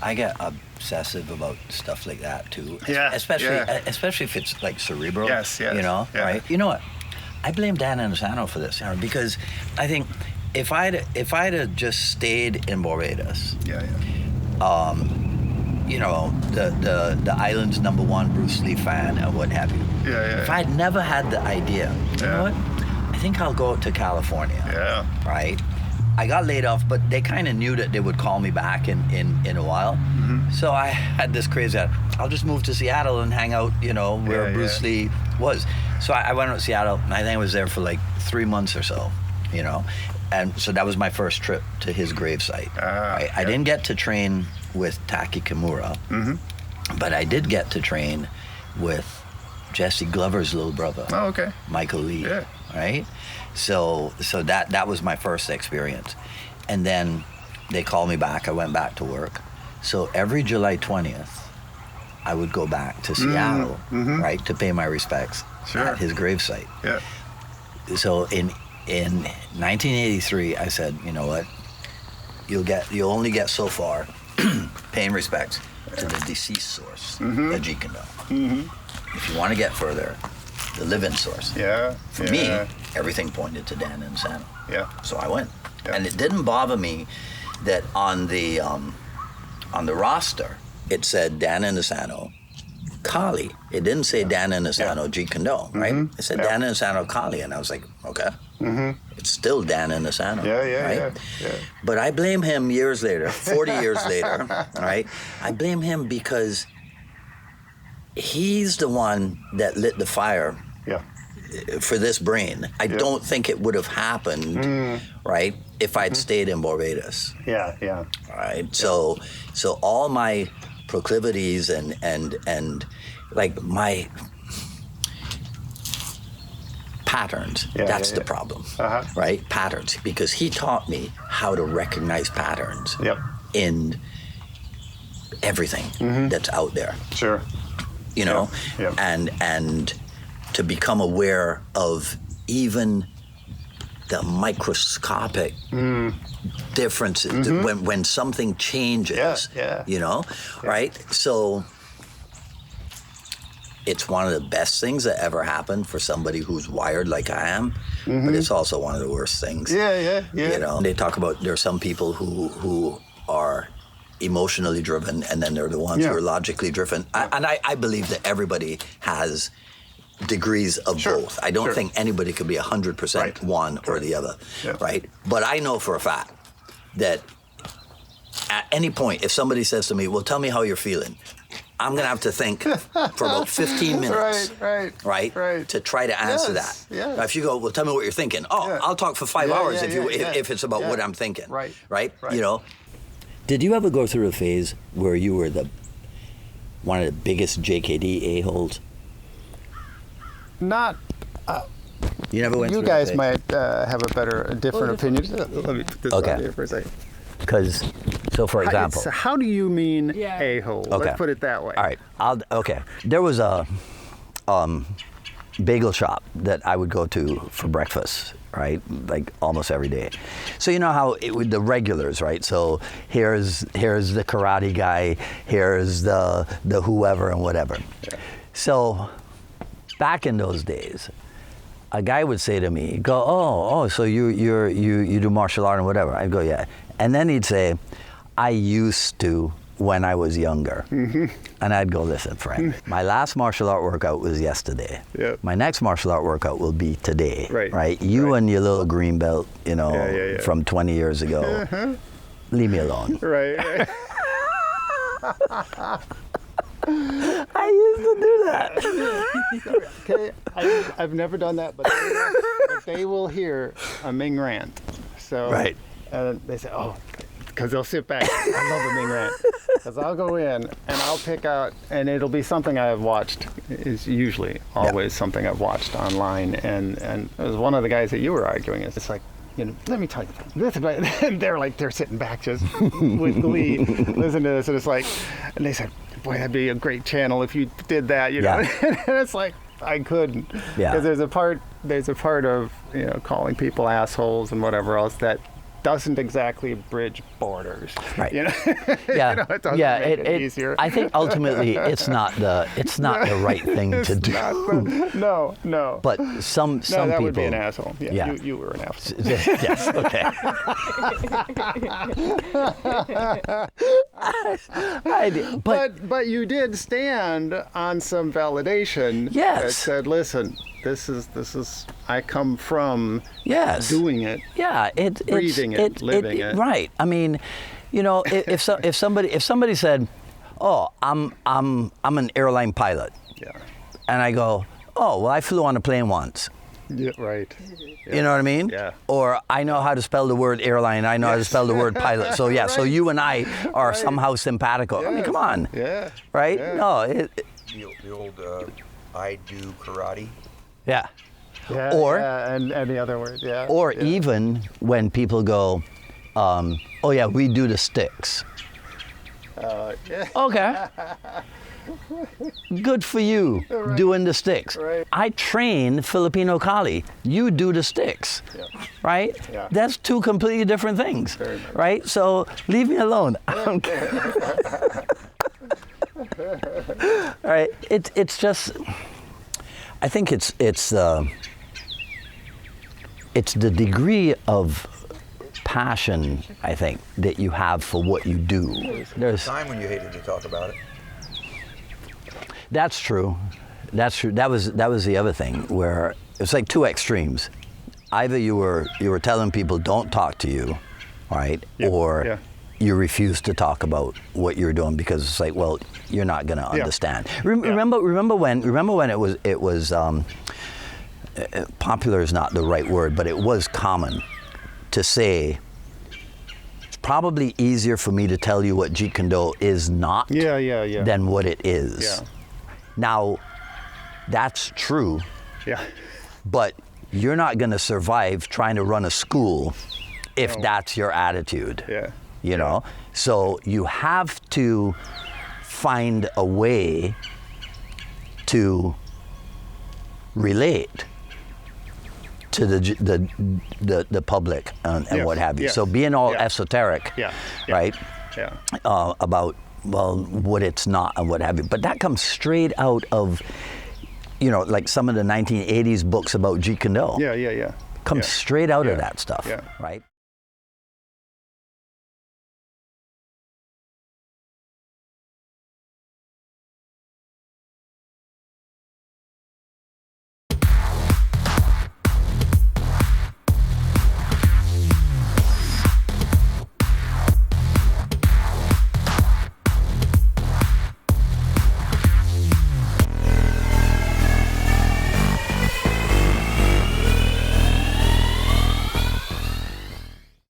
I get obsessive about stuff like that too. Yeah, Especially if it's like cerebral. Yes. You know, right? You know what? I blame Dan Inosanto for this, because I think if I'd have just stayed in Barbados, you know, the island's #1 Bruce Lee fan and what have you. If I'd never had the idea, you know what? I think I'll go out to California. Yeah. Right? I got laid off, but they kind of knew that they would call me back in a while. Mm-hmm. So I had this crazy, I'll just move to Seattle and hang out, you know, where Bruce Lee was. So I went out to Seattle, and I think I was there for like 3 months or so, you know. And so that was my first trip to his gravesite. Right? I didn't get to train with Taki Kimura, but I did get to train with Jesse Glover's little brother. Oh, okay. Michael Lee. Yeah. Right? So that was my first experience. And then they called me back. I went back to work. So every July 20th, I would go back to Seattle, right, to pay my respects at his gravesite. Yeah. So in 1983, I said, you know what? You'll only get so far paying respects to the deceased source, the Jeet Kune Do. If you want to get further, the live-in source. Yeah. For me, everything pointed to Dan Inosanto. Yeah. So I went, and it didn't bother me that on the roster it said Dan Inosanto, Kali. It didn't say Dan Inosanto, Jeet Kune Do, right? It said Dan Inosanto, Kali, and I was like, okay, it's still Dan Inosanto, right? Yeah. But I blame him years later, 40 years later, right? I blame him because he's the one that lit the fire for this brain. I don't think it would have happened, right, if I'd stayed in Barbados. Yeah. Right. So all my proclivities and like my patterns, that's the problem, right? Patterns, because he taught me how to recognize patterns in everything that's out there. Sure. You know, and to become aware of even the microscopic differences when something changes. You know, right? So it's one of the best things that ever happened for somebody who's wired like I am, but it's also one of the worst things. Yeah. You know, they talk about there are some people who are emotionally driven, and then they're the ones who are logically driven. And I believe that everybody has degrees of both. I don't think anybody could be 100% one or the other, right? But I know for a fact that at any point, if somebody says to me, well, tell me how you're feeling, I'm going to have to think for about 15 minutes, right, to try to answer that. Now, if you go, well, tell me what you're thinking. I'll talk for 5 hours if it's about what I'm thinking, right? You know? Did you ever go through a phase where you were one of the biggest JKD a-holes? Not. You never went. You guys might have a different opinion. Let me put this on here for a second. Because, so for example, how do you mean a-hole? Okay. Let's put it that way. All right. There was a bagel shop that I would go to for breakfast, right? Like almost every day. So you know how the regulars, right? So here's the karate guy, here's the whoever and whatever. Yeah. So back in those days, a guy would say to me, go, oh, so you do martial art and whatever. I'd go, yeah. And then he'd say, I used to when I was younger. And I'd go, listen, friend, my last martial art workout was yesterday. My next martial art workout will be today. Right? You and your little green belt, you know, from 20 years ago, leave me alone. Right. I used to do that. Okay, I've never done that, but they will hear a Ming rant. So they say, oh, because they'll sit back. I love a Ming rant. Because I'll go in and I'll pick out, and it'll be something I've watched. Is usually always something I've watched online, and it was one of the guys that you were arguing. It's like, you know, let me tell you this about it. And they're sitting back just with glee, listen to this, and it's like, and they said, boy, that'd be a great channel if you did that, you know. And it's like, I couldn't, because there's a part of, you know, calling people assholes and whatever else that doesn't exactly bridge borders. Right. You know? Yeah. You know, it doesn't yeah. make it easier. I think ultimately it's not the right thing to do. No. But some No, that people would be an asshole. Yeah, Yeah. You were an asshole. Yes. Okay. But you did stand on some validation Yes. that said, listen, this is I come from Yes. doing it. Yeah, Breathing it, living it. Right. I mean, you know, if somebody said, "Oh, I'm an airline pilot," Yeah. and I go, "Oh, well, I flew on a plane once." Yeah, right. Yeah. You know what I mean? Yeah. Or I know how to spell the word airline. I know how to spell the word pilot. So yeah. So Right. you and I are somehow simpatico. I mean, Yes. come on. Yeah. Right? Yeah. No. The old I do karate. Yeah. Yeah, Or- yeah, and the other word, yeah. Or yeah. even when people go, "Oh yeah, we do the sticks." Yeah. Okay. Good for you, Right. doing the sticks. Right. I train Filipino Kali. You do the sticks. Yeah. Right? Yeah. That's two completely different things. Very much. Right? So leave me alone. I don't care. All right. It's just, I think it's the degree of passion, I think, that you have for what you do. There's Time when you hated to talk about it. That's true. That's true. That was the other thing where it's like two extremes. Either you were telling people don't talk to you, right? Yeah, Or yeah. you refuse to talk about what you're doing because it's like, well, you're not going to understand. Remember when it was popular is not the right word, but it was common to say it's probably easier for me to tell you what Jeet Kune Do is not Yeah. than what it is. Yeah. Now, that's true, Yeah. but you're not going to survive trying to run a school if No. that's your attitude. Yeah. You know? So you have to find a way to relate to the public and Yes, what have you. yes, So being all yeah. esoteric, Yeah, yeah. right? Yeah. About what it's not and what have you. But that comes straight out of, like some of the 1980s books about Jeet Kune Do. Yeah. Comes Yeah. straight out of Yeah. that stuff, Yeah. right?